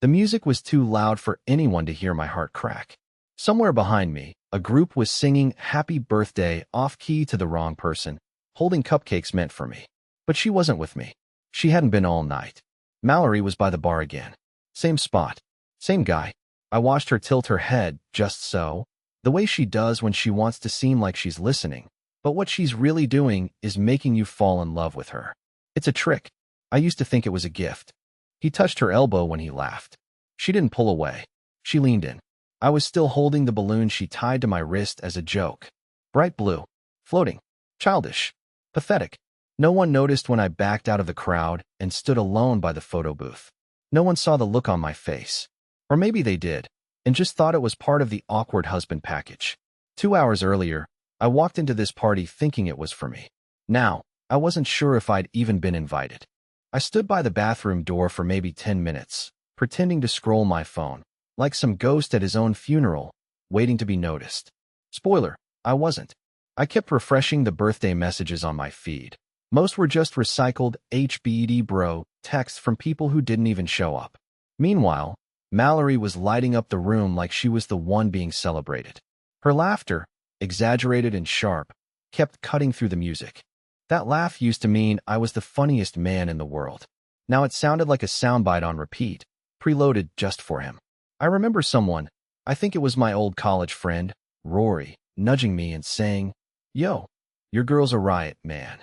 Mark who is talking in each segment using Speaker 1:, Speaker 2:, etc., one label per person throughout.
Speaker 1: The music was too loud for anyone to hear my heart crack. Somewhere behind me, a group was singing Happy Birthday off-key to the wrong person, holding cupcakes meant for me. But she wasn't with me. She hadn't been all night. Mallory was by the bar again. Same spot. Same guy. I watched her tilt her head, just so. The way she does when she wants to seem like she's listening. But what she's really doing is making you fall in love with her. It's a trick. I used to think it was a gift. He touched her elbow when he laughed. She didn't pull away. She leaned in. I was still holding the balloon she tied to my wrist as a joke. Bright blue. Floating. Childish. Pathetic. No one noticed when I backed out of the crowd and stood alone by the photo booth. No one saw the look on my face. Or maybe they did, and just thought it was part of the awkward husband package. 2 hours earlier, I walked into this party thinking it was for me. Now, I wasn't sure if I'd even been invited. I stood by the bathroom door for maybe 10 minutes, pretending to scroll my phone, like some ghost at his own funeral, waiting to be noticed. Spoiler, I wasn't. I kept refreshing the birthday messages on my feed. Most were just recycled HBD bro texts from people who didn't even show up. Meanwhile, Mallory was lighting up the room like she was the one being celebrated. Her laughter, exaggerated and sharp, kept cutting through the music. That laugh used to mean I was the funniest man in the world. Now it sounded like a soundbite on repeat, preloaded just for him. I remember someone, I think it was my old college friend, Rory, nudging me and saying, "Yo, your girl's a riot, man."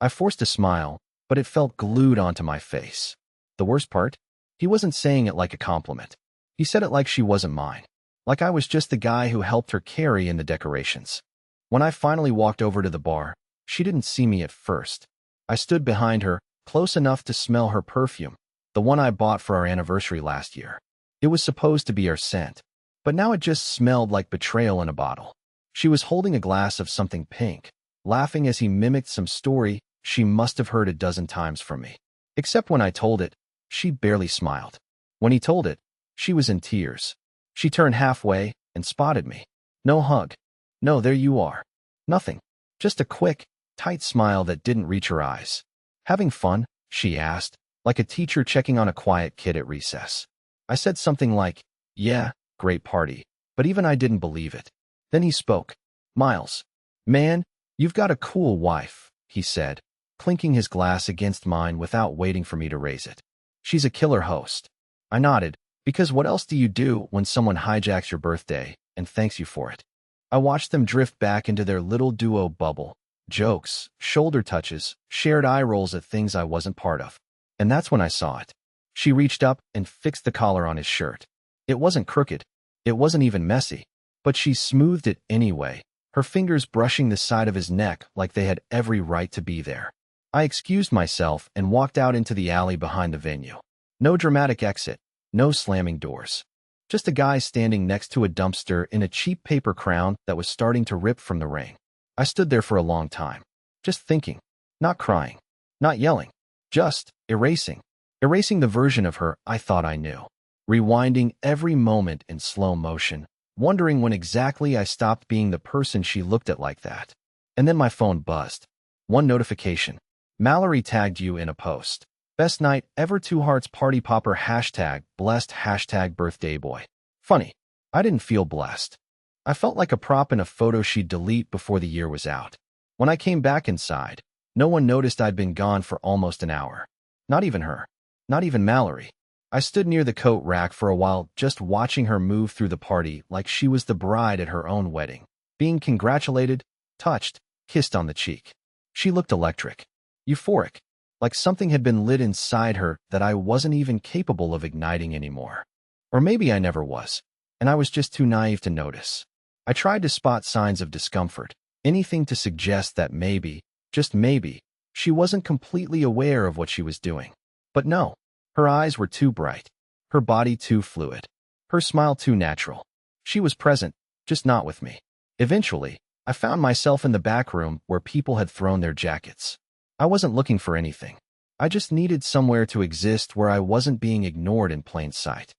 Speaker 1: I forced a smile, but it felt glued onto my face. The worst part? He wasn't saying it like a compliment. He said it like she wasn't mine. Like I was just the guy who helped her carry in the decorations. When I finally walked over to the bar, she didn't see me at first. I stood behind her, close enough to smell her perfume, the one I bought for our anniversary last year. It was supposed to be our scent, but now it just smelled like betrayal in a bottle. She was holding a glass of something pink, laughing as he mimicked some story she must have heard a dozen times from me. Except when I told it, she barely smiled. When he told it, she was in tears. She turned halfway and spotted me. No hug. No, there you are. Nothing. Just a quick, tight smile that didn't reach her eyes. "Having fun?" she asked, like a teacher checking on a quiet kid at recess. I said something like, "Yeah, great party," but even I didn't believe it. Then he spoke. "Miles. Man, you've got a cool wife," he said, clinking his glass against mine without waiting for me to raise it. "She's a killer host." I nodded, because what else do you do when someone hijacks your birthday and thanks you for it? I watched them drift back into their little duo bubble. Jokes, shoulder touches, shared eye rolls at things I wasn't part of. And that's when I saw it. She reached up and fixed the collar on his shirt. It wasn't crooked. It wasn't even messy. But she smoothed it anyway, her fingers brushing the side of his neck like they had every right to be there. I excused myself and walked out into the alley behind the venue. No dramatic exit, no slamming doors. Just a guy standing next to a dumpster in a cheap paper crown that was starting to rip from the rain. I stood there for a long time, just thinking, not crying, not yelling, just erasing the version of her I thought I knew, rewinding every moment in slow motion, wondering when exactly I stopped being the person she looked at like that. And then my phone buzzed. One notification. Mallory tagged you in a post. Best night ever, 2 hearts party popper hashtag blessed hashtag birthday boy. Funny, I didn't feel blessed. I felt like a prop in a photo she'd delete before the year was out. When I came back inside, no one noticed I'd been gone for almost an hour. Not even her. Not even Mallory. I stood near the coat rack for a while, just watching her move through the party like she was the bride at her own wedding, being congratulated, touched, kissed on the cheek. She looked electric, euphoric, like something had been lit inside her that I wasn't even capable of igniting anymore. Or maybe I never was, and I was just too naive to notice. I tried to spot signs of discomfort, anything to suggest that maybe, just maybe, she wasn't completely aware of what she was doing. But no, her eyes were too bright, her body too fluid, her smile too natural. She was present, just not with me. Eventually, I found myself in the back room where people had thrown their jackets. I wasn't looking for anything. I just needed somewhere to exist where I wasn't being ignored in plain sight.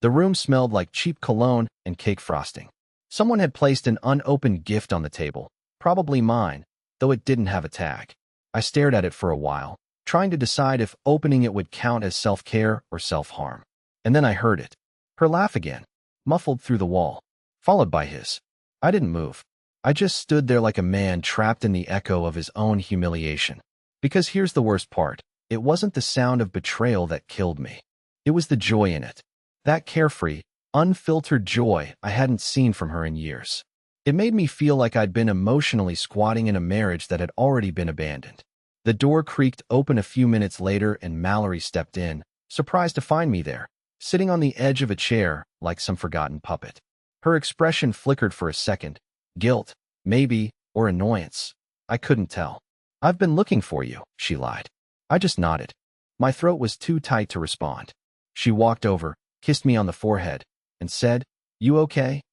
Speaker 1: The room smelled like cheap cologne and cake frosting. Someone had placed an unopened gift on the table, probably mine, though it didn't have a tag. I stared at it for a while, trying to decide if opening it would count as self-care or self-harm. And then I heard it. Her laugh again, muffled through the wall, followed by his. I didn't move. I just stood there like a man trapped in the echo of his own humiliation. Because here's the worst part. It wasn't the sound of betrayal that killed me. It was the joy in it. That carefree, unfiltered joy I hadn't seen from her in years. It made me feel like I'd been emotionally squatting in a marriage that had already been abandoned. The door creaked open a few minutes later and Mallory stepped in, surprised to find me there, sitting on the edge of a chair like some forgotten puppet. Her expression flickered for a second. Guilt, maybe, or annoyance. I couldn't tell. "I've been looking for you," she lied. I just nodded. My throat was too tight to respond. She walked over, kissed me on the forehead, and said, "You okay?"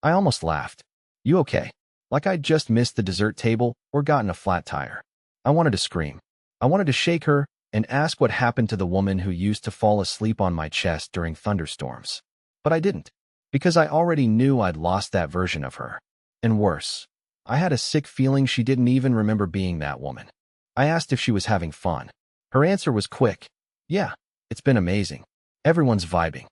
Speaker 1: I almost laughed. "You okay?" Like I'd just missed the dessert table or gotten a flat tire. I wanted to scream. I wanted to shake her and ask what happened to the woman who used to fall asleep on my chest during thunderstorms. But I didn't, because I already knew I'd lost that version of her. And worse, I had a sick feeling she didn't even remember being that woman. I asked if she was having fun. Her answer was quick. "Yeah, it's been amazing. Everyone's vibing."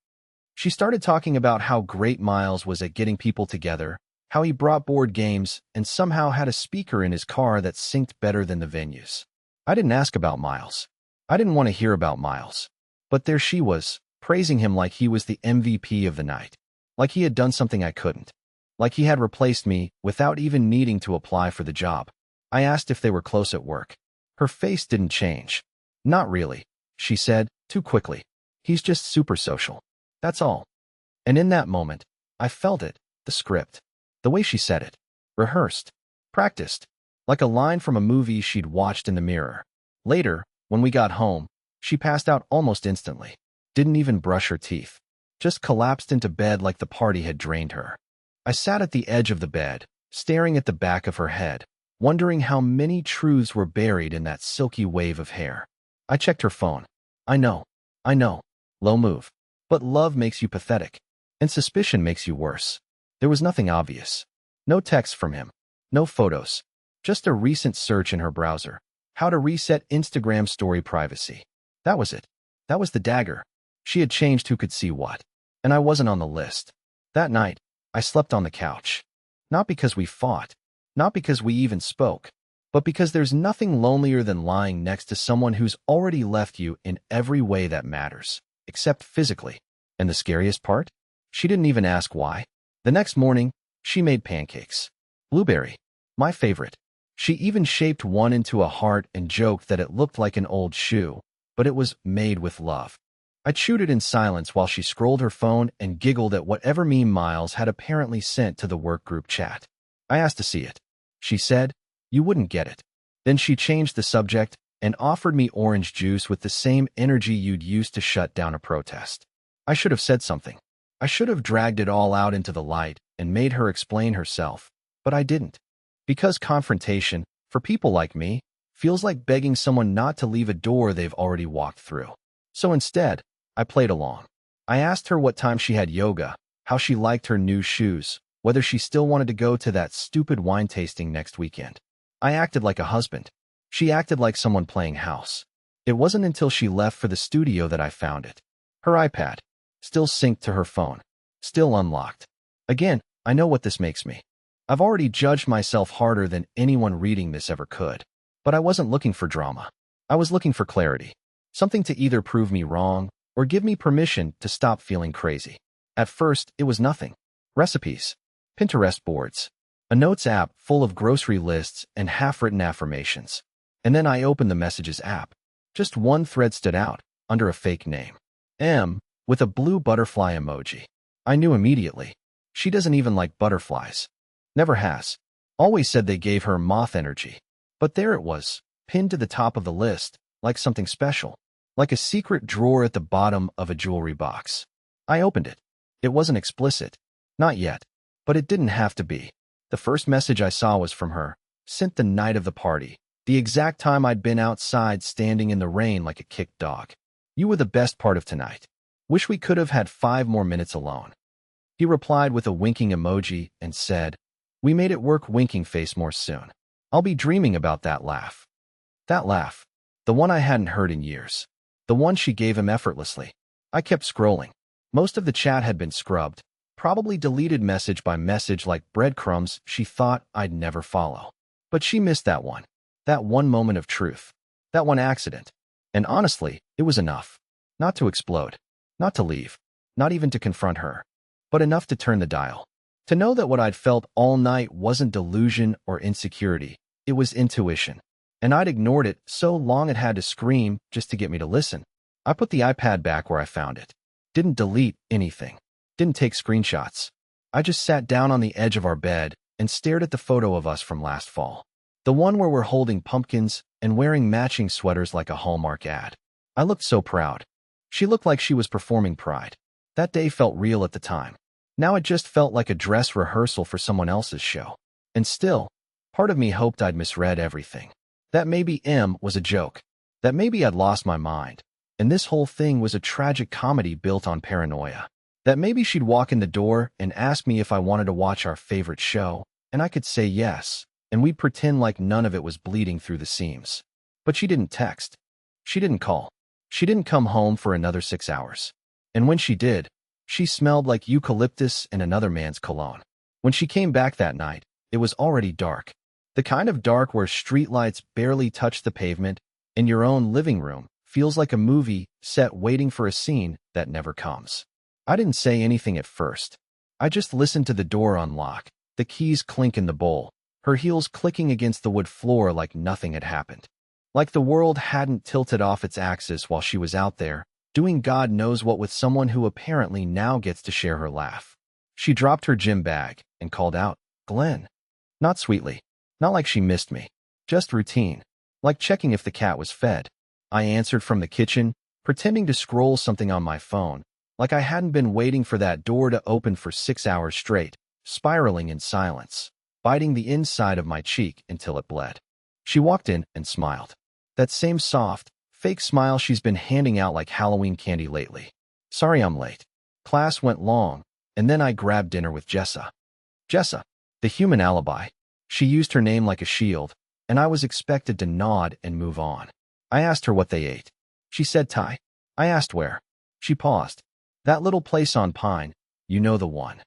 Speaker 1: She started talking about how great Miles was at getting people together, how he brought board games and somehow had a speaker in his car that synced better than the venues. I didn't ask about Miles. I didn't want to hear about Miles. But there she was, praising him like he was the MVP of the night. Like he had done something I couldn't. Like he had replaced me without even needing to apply for the job. I asked if they were close at work. Her face didn't change. "Not really," she said, too quickly. "He's just super social. That's all." And in that moment, I felt it, the script. The way she said it. Rehearsed. Practiced. Like a line from a movie she'd watched in the mirror. Later, when we got home, she passed out almost instantly. Didn't even brush her teeth. Just collapsed into bed like the party had drained her. I sat at the edge of the bed, staring at the back of her head, wondering how many truths were buried in that silky wave of hair. I checked her phone. I know. Low move. But love makes you pathetic. And suspicion makes you worse. There was nothing obvious. No text from him. No photos. Just a recent search in her browser. How to reset Instagram story privacy. That was it. That was the dagger. She had changed who could see what. And I wasn't on the list. That night, I slept on the couch. Not because we fought. Not because we even spoke. But because there's nothing lonelier than lying next to someone who's already left you in every way that matters. Except physically. And the scariest part? She didn't even ask why. The next morning, she made pancakes. Blueberry. My favorite. She even shaped one into a heart and joked that it looked like an old shoe, but it was made with love. I chewed it in silence while she scrolled her phone and giggled at whatever meme Miles had apparently sent to the work group chat. I asked to see it. She said, "You wouldn't get it." Then she changed the subject and offered me orange juice with the same energy you'd use to shut down a protest. I should have said something. I should have dragged it all out into the light and made her explain herself, but I didn't. Because confrontation, for people like me, feels like begging someone not to leave a door they've already walked through. So instead, I played along. I asked her what time she had yoga, how she liked her new shoes, whether she still wanted to go to that stupid wine tasting next weekend. I acted like a husband. She acted like someone playing house. It wasn't until she left for the studio that I found it. Her iPad. Still synced to her phone. Still unlocked. Again, I know what this makes me. I've already judged myself harder than anyone reading this ever could. But I wasn't looking for drama. I was looking for clarity. Something to either prove me wrong or give me permission to stop feeling crazy. At first, it was nothing. Recipes. Pinterest boards. A notes app full of grocery lists and half-written affirmations. And then I opened the Messages app. Just one thread stood out, under a fake name. M, with a blue butterfly emoji. I knew immediately. She doesn't even like butterflies. Never has. Always said they gave her moth energy. But there it was, pinned to the top of the list, like something special. Like a secret drawer at the bottom of a jewelry box. I opened it. It wasn't explicit. Not yet. But it didn't have to be. The first message I saw was from her, sent the night of the party, the exact time I'd been outside standing in the rain like a kicked dog. "You were the best part of tonight. Wish we could have had 5 more minutes alone." He replied with a winking emoji and said, "We made it work winking face more soon. I'll be dreaming about that laugh." That laugh. The one I hadn't heard in years. The one she gave him effortlessly. I kept scrolling. Most of the chat had been scrubbed, probably deleted message by message like breadcrumbs she thought I'd never follow. But she missed that one moment of truth, that one accident. And honestly, it was enough. Not to explode, not to leave, not even to confront her, but enough to turn the dial. To know that what I'd felt all night wasn't delusion or insecurity, it was intuition. And I'd ignored it so long it had to scream just to get me to listen. I put the iPad back where I found it. Didn't delete anything. Didn't take screenshots. I just sat down on the edge of our bed and stared at the photo of us from last fall. The one where we're holding pumpkins and wearing matching sweaters like a Hallmark ad. I looked so proud. She looked like she was performing Pride. That day felt real at the time. Now it just felt like a dress rehearsal for someone else's show. And still, part of me hoped I'd misread everything. That maybe M was a joke. That maybe I'd lost my mind. And this whole thing was a tragic comedy built on paranoia. That maybe she'd walk in the door and ask me if I wanted to watch our favorite show, and I could say yes, and we'd pretend like none of it was bleeding through the seams. But she didn't text. She didn't call. She didn't come home for another 6 hours. And when she did, she smelled like eucalyptus and another man's cologne. When she came back that night, it was already dark. The kind of dark where streetlights barely touch the pavement, and your own living room feels like a movie set waiting for a scene that never comes. I didn't say anything at first. I just listened to the door unlock, the keys clink in the bowl, her heels clicking against the wood floor like nothing had happened. Like the world hadn't tilted off its axis while she was out there, doing God knows what with someone who apparently now gets to share her laugh. She dropped her gym bag and called out, "Glenn." Not sweetly, not like she missed me, just routine, like checking if the cat was fed. I answered from the kitchen, pretending to scroll something on my phone, like I hadn't been waiting for that door to open for 6 hours straight, spiraling in silence, biting the inside of my cheek until it bled. She walked in and smiled. That same soft, fake smile she's been handing out like Halloween candy lately. "Sorry I'm late. Class went long, and then I grabbed dinner with Jessa." Jessa, the human alibi. She used her name like a shield, and I was expected to nod and move on. I asked her what they ate. She said Thai. I asked where. She paused. "That little place on Pine, you know the one."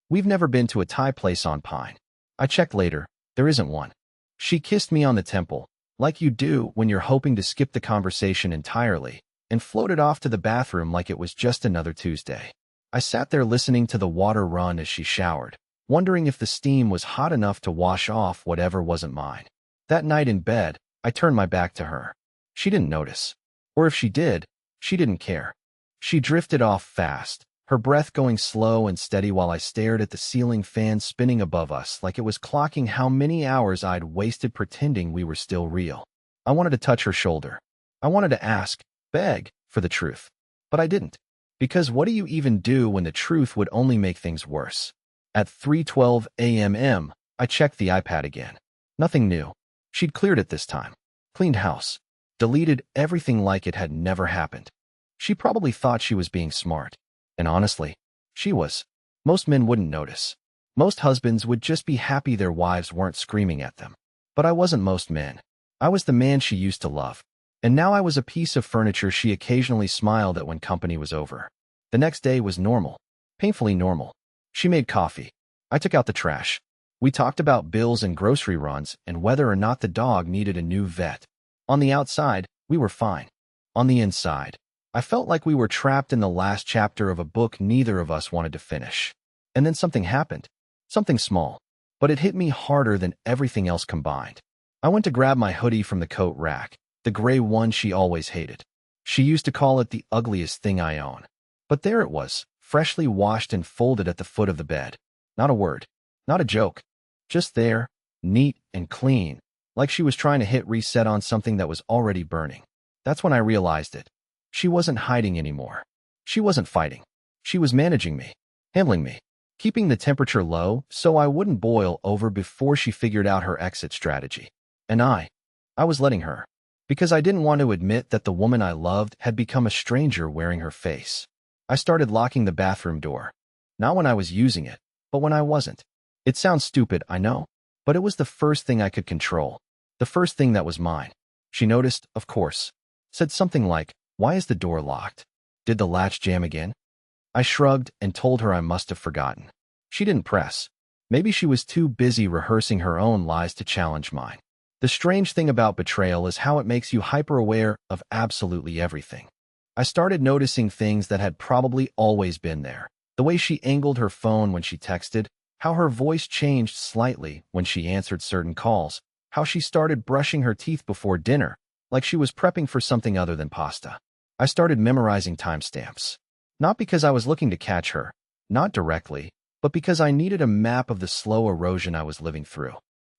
Speaker 1: "We've never been to a Thai place on Pine." I checked later. There isn't one. She kissed me on the temple, like you do when you're hoping to skip the conversation entirely, and floated off to the bathroom like it was just another Tuesday. I sat there listening to the water run as she showered, wondering if the steam was hot enough to wash off whatever wasn't mine. That night in bed, I turned my back to her. She didn't notice. Or if she did, she didn't care. She drifted off fast, her breath going slow and steady while I stared at the ceiling fan spinning above us like it was clocking how many hours I'd wasted pretending we were still real. I wanted to touch her shoulder. I wanted to ask, beg, for the truth. But I didn't. Because what do you even do when the truth would only make things worse? At 3:12 a.m., I checked the iPad again. Nothing new. She'd cleared it this time. Cleaned house. Deleted everything like it had never happened. She probably thought she was being smart. And honestly, she was. Most men wouldn't notice. Most husbands would just be happy their wives weren't screaming at them. But I wasn't most men. I was the man she used to love. And now I was a piece of furniture she occasionally smiled at when company was over. The next day was normal. Painfully normal. She made coffee. I took out the trash. We talked about bills and grocery runs and whether or not the dog needed a new vet. On the outside, we were fine. On the inside, I felt like we were trapped in the last chapter of a book neither of us wanted to finish. And then something happened. Something small. But it hit me harder than everything else combined. I went to grab my hoodie from the coat rack, the gray one she always hated. She used to call it the ugliest thing I own. But there it was, freshly washed and folded at the foot of the bed. Not a word. Not a joke. Just there, neat and clean, like she was trying to hit reset on something that was already burning. That's when I realized it. She wasn't hiding anymore. She wasn't fighting. She was managing me, handling me, keeping the temperature low so I wouldn't boil over before she figured out her exit strategy. And I was letting her, because I didn't want to admit that the woman I loved had become a stranger wearing her face. I started locking the bathroom door. Not when I was using it, but when I wasn't. It sounds stupid, I know, but it was the first thing I could control. The first thing that was mine. She noticed, of course. Said something like, "Why is the door locked? Did the latch jam again?" I shrugged and told her I must have forgotten. She didn't press. Maybe she was too busy rehearsing her own lies to challenge mine. The strange thing about betrayal is how it makes you hyper-aware of absolutely everything. I started noticing things that had probably always been there. The way she angled her phone when she texted, how her voice changed slightly when she answered certain calls, how she started brushing her teeth before dinner, like she was prepping for something other than pasta. I started memorizing timestamps. Not because I was looking to catch her, not directly, but because I needed a map of the slow erosion I was living through.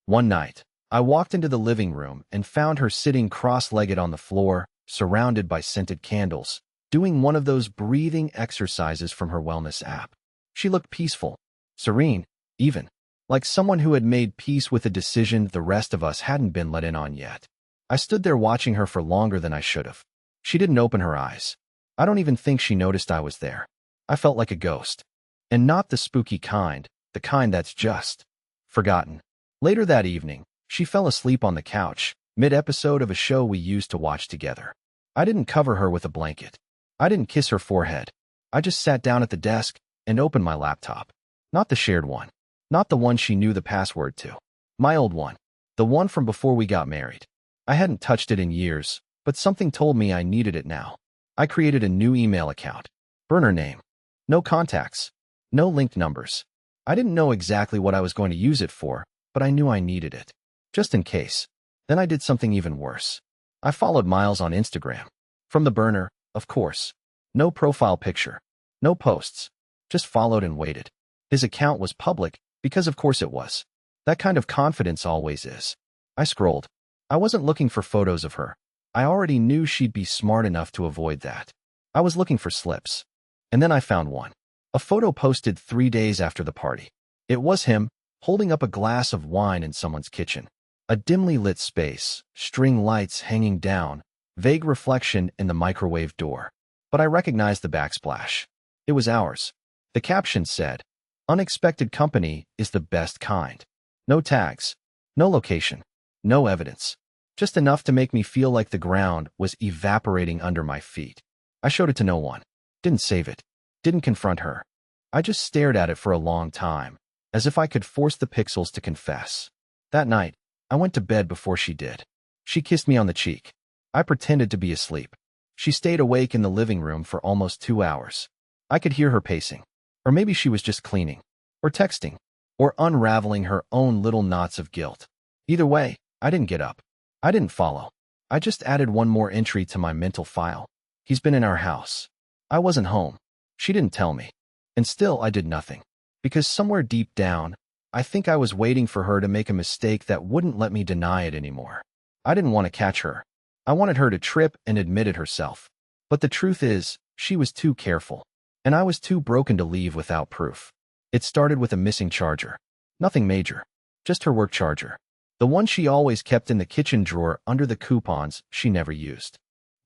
Speaker 1: One night, I walked into the living room and found her sitting cross-legged on the floor, surrounded by scented candles, doing one of those breathing exercises from her wellness app. She looked peaceful, serene, even, like someone who had made peace with a decision the rest of us hadn't been let in on yet. I stood there watching her for longer than I should have. She didn't open her eyes. I don't even think she noticed I was there. I felt like a ghost. And not the spooky kind, the kind that's just forgotten. Later that evening, she fell asleep on the couch, mid-episode of a show we used to watch together. I didn't cover her with a blanket. I didn't kiss her forehead. I just sat down at the desk and opened my laptop. Not the shared one. Not the one she knew the password to. My old one. The one from before we got married. I hadn't touched it in years, but something told me I needed it now. I created a new email account. Burner name. No contacts. No linked numbers. I didn't know exactly what I was going to use it for, but I knew I needed it. Just in case. Then I did something even worse. I followed Miles on Instagram. From the burner, of course. No profile picture. No posts. Just followed and waited. His account was public, because of course it was. That kind of confidence always is. I scrolled. I wasn't looking for photos of her. I already knew she'd be smart enough to avoid that. I was looking for slips. And then I found one. A photo posted 3 days after the party. It was him, holding up a glass of wine in someone's kitchen. A dimly lit space, string lights hanging down, vague reflection in the microwave door. But I recognized the backsplash. It was ours. The caption said, "Unexpected company is the best kind." No tags. No location. No evidence. Just enough to make me feel like the ground was evaporating under my feet. I showed it to no one. Didn't save it. Didn't confront her. I just stared at it for a long time, as if I could force the pixels to confess. That night, I went to bed before she did. She kissed me on the cheek. I pretended to be asleep. She stayed awake in the living room for almost 2 hours. I could hear her pacing. Or maybe she was just cleaning. Or texting. Or unraveling her own little knots of guilt. Either way, I didn't get up. I didn't follow. I just added one more entry to my mental file. He's been in our house. I wasn't home. She didn't tell me. And still I did nothing. Because somewhere deep down, I think I was waiting for her to make a mistake that wouldn't let me deny it anymore. I didn't want to catch her. I wanted her to trip and admit it herself. But the truth is, she was too careful. And I was too broken to leave without proof. It started with a missing charger. Nothing major. Just her work charger. The one she always kept in the kitchen drawer under the coupons she never used.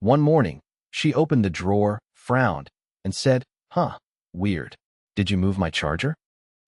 Speaker 1: One morning, she opened the drawer, frowned, and said, "Huh, weird. Did you move my charger?"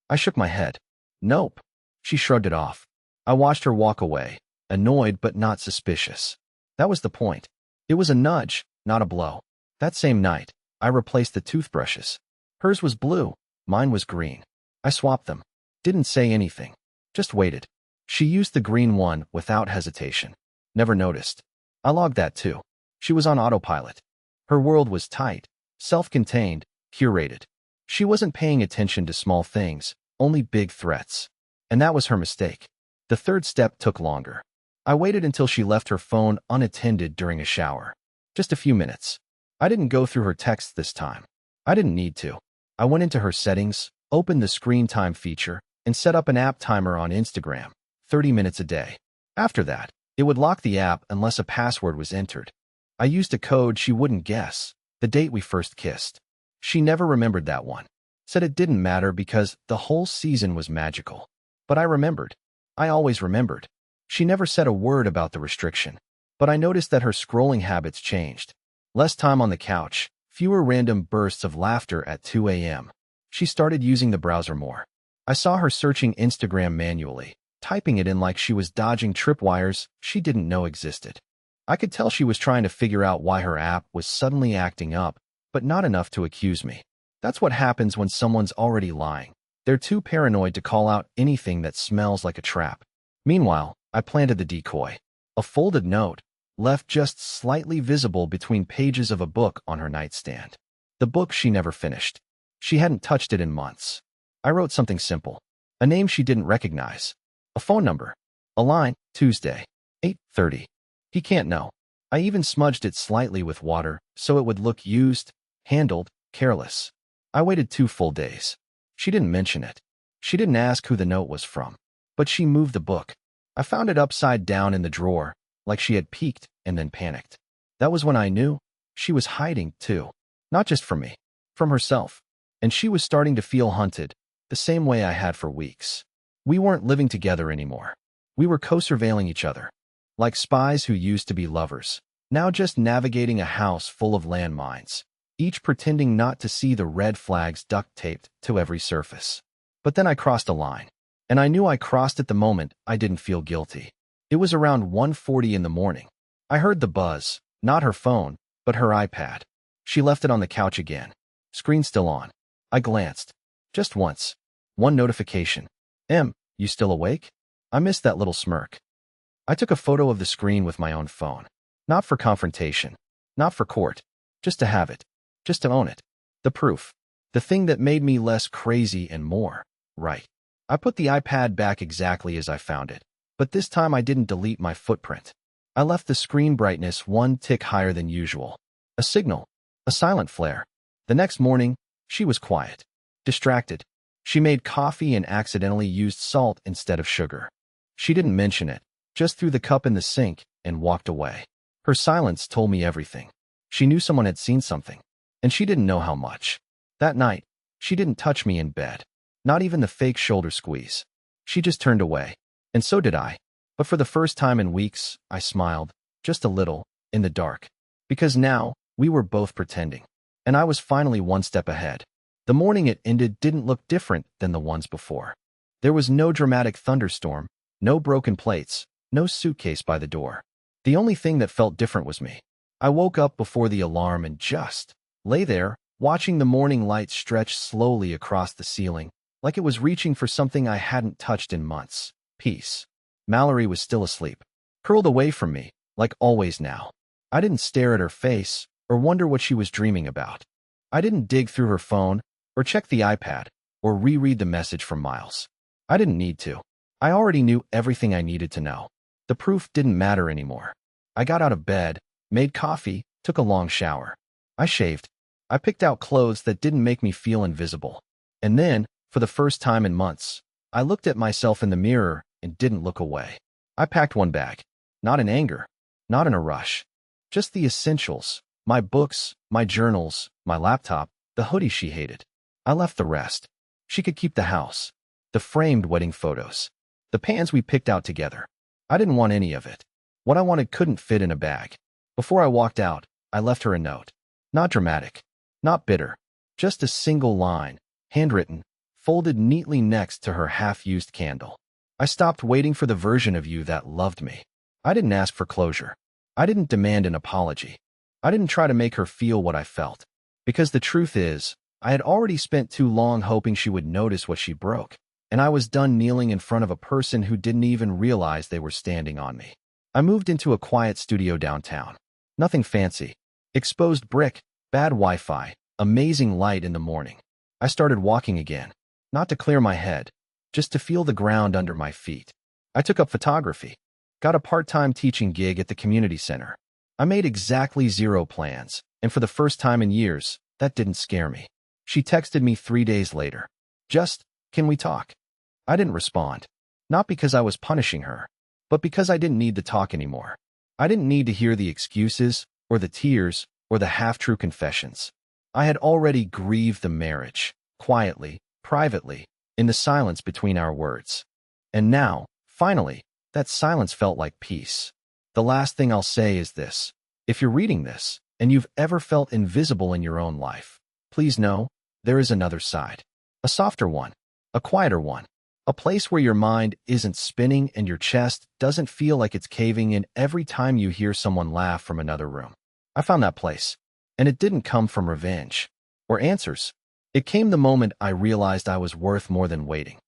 Speaker 1: I shook my head. "Nope." She shrugged it off. I watched her walk away, annoyed but not suspicious. That was the point. It was a nudge, not a blow. That same night, I replaced the toothbrushes. Hers was blue, mine was green. I swapped them. Didn't say anything. Just waited. She used the green one without hesitation. Never noticed. I logged that too. She was on autopilot. Her world was tight, self-contained, curated. She wasn't paying attention to small things, only big threats. And that was her mistake. The third step took longer. I waited until she left her phone unattended during a shower. Just a few minutes. I didn't go through her texts this time. I didn't need to. I went into her settings, opened the screen time feature, and set up an app timer on Instagram, 30 minutes a day. After that, it would lock the app unless a password was entered. I used a code she wouldn't guess, the date we first kissed. She never remembered that one. Said it didn't matter because the whole season was magical. But I remembered. I always remembered. She never said a word about the restriction. But I noticed that her scrolling habits changed. Less time on the couch, fewer random bursts of laughter at 2 a.m. She started using the browser more. I saw her searching Instagram manually, typing it in like she was dodging tripwires she didn't know existed. I could tell she was trying to figure out why her app was suddenly acting up, but not enough to accuse me. That's what happens when someone's already lying. They're too paranoid to call out anything that smells like a trap. Meanwhile, I planted the decoy. A folded note, left just slightly visible between pages of a book on her nightstand. The book she never finished. She hadn't touched it in months. I wrote something simple. A name she didn't recognize. A phone number. A line, Tuesday, 8:30. He can't know. I even smudged it slightly with water so it would look used, handled, careless. I waited 2 full days. She didn't mention it. She didn't ask who the note was from. But she moved the book. I found it upside down in the drawer, like she had peeked and then panicked. That was when I knew she was hiding, too. Not just from me, from herself. And she was starting to feel hunted, the same way I had for weeks. We weren't living together anymore. We were co-surveilling each other, like spies who used to be lovers, now just navigating a house full of landmines, each pretending not to see the red flags duct-taped to every surface. But then I crossed a line, and I knew I crossed it the moment I didn't feel guilty. It was around 1:40 in the morning. I heard the buzz, not her phone, but her iPad. She left it on the couch again, screen still on. I glanced. Just once. One notification. You still awake? I missed that little smirk. I took a photo of the screen with my own phone. Not for confrontation. Not for court. Just to have it. Just to own it. The proof. The thing that made me less crazy and more right. I put the iPad back exactly as I found it. But this time I didn't delete my footprint. I left the screen brightness 1 tick higher than usual. A signal. A silent flare. The next morning, she was quiet. Distracted. She made coffee and accidentally used salt instead of sugar. She didn't mention it, just threw the cup in the sink and walked away. Her silence told me everything. She knew someone had seen something, and she didn't know how much. That night, she didn't touch me in bed. Not even the fake shoulder squeeze. She just turned away. And so did I. But for the first time in weeks, I smiled, just a little, in the dark. Because now, we were both pretending. And I was finally one step ahead. The morning it ended didn't look different than the ones before. There was no dramatic thunderstorm, no broken plates, no suitcase by the door. The only thing that felt different was me. I woke up before the alarm and just lay there, watching the morning light stretch slowly across the ceiling, like it was reaching for something I hadn't touched in months. Peace. Mallory was still asleep, curled away from me, like always now. I didn't stare at her face or wonder what she was dreaming about. I didn't dig through her phone or check the iPad or reread the message from Miles. I didn't need to. I already knew everything I needed to know. The proof didn't matter anymore. I got out of bed, made coffee, took a long shower. I shaved. I picked out clothes that didn't make me feel invisible. And then, for the first time in months, I looked at myself in the mirror and didn't look away. I packed one bag. Not in anger. Not in a rush. Just the essentials. My books, my journals, my laptop, the hoodie she hated. I left the rest. She could keep the house. The framed wedding photos. The pans we picked out together. I didn't want any of it. What I wanted couldn't fit in a bag. Before I walked out, I left her a note. Not dramatic. Not bitter. Just a single line, handwritten, folded neatly next to her half-used candle. I stopped waiting for the version of you that loved me. I didn't ask for closure. I didn't demand an apology. I didn't try to make her feel what I felt. Because the truth is, I had already spent too long hoping she would notice what she broke, and I was done kneeling in front of a person who didn't even realize they were standing on me. I moved into a quiet studio downtown. Nothing fancy. Exposed brick, bad Wi-Fi, amazing light in the morning. I started walking again, not to clear my head, just to feel the ground under my feet. I took up photography, got a part-time teaching gig at the community center. I made exactly 0 plans, and for the first time in years, that didn't scare me. She texted me 3 days later. Just, can we talk? I didn't respond. Not because I was punishing her, but because I didn't need to talk anymore. I didn't need to hear the excuses, or the tears, or the half-true confessions. I had already grieved the marriage, quietly, privately, in the silence between our words. And now, finally, that silence felt like peace. The last thing I'll say is this. If you're reading this, and you've ever felt invisible in your own life, please know, there is another side. A softer one. A quieter one. A place where your mind isn't spinning and your chest doesn't feel like it's caving in every time you hear someone laugh from another room. I found that place. And it didn't come from revenge. Or answers. It came the moment I realized I was worth more than waiting.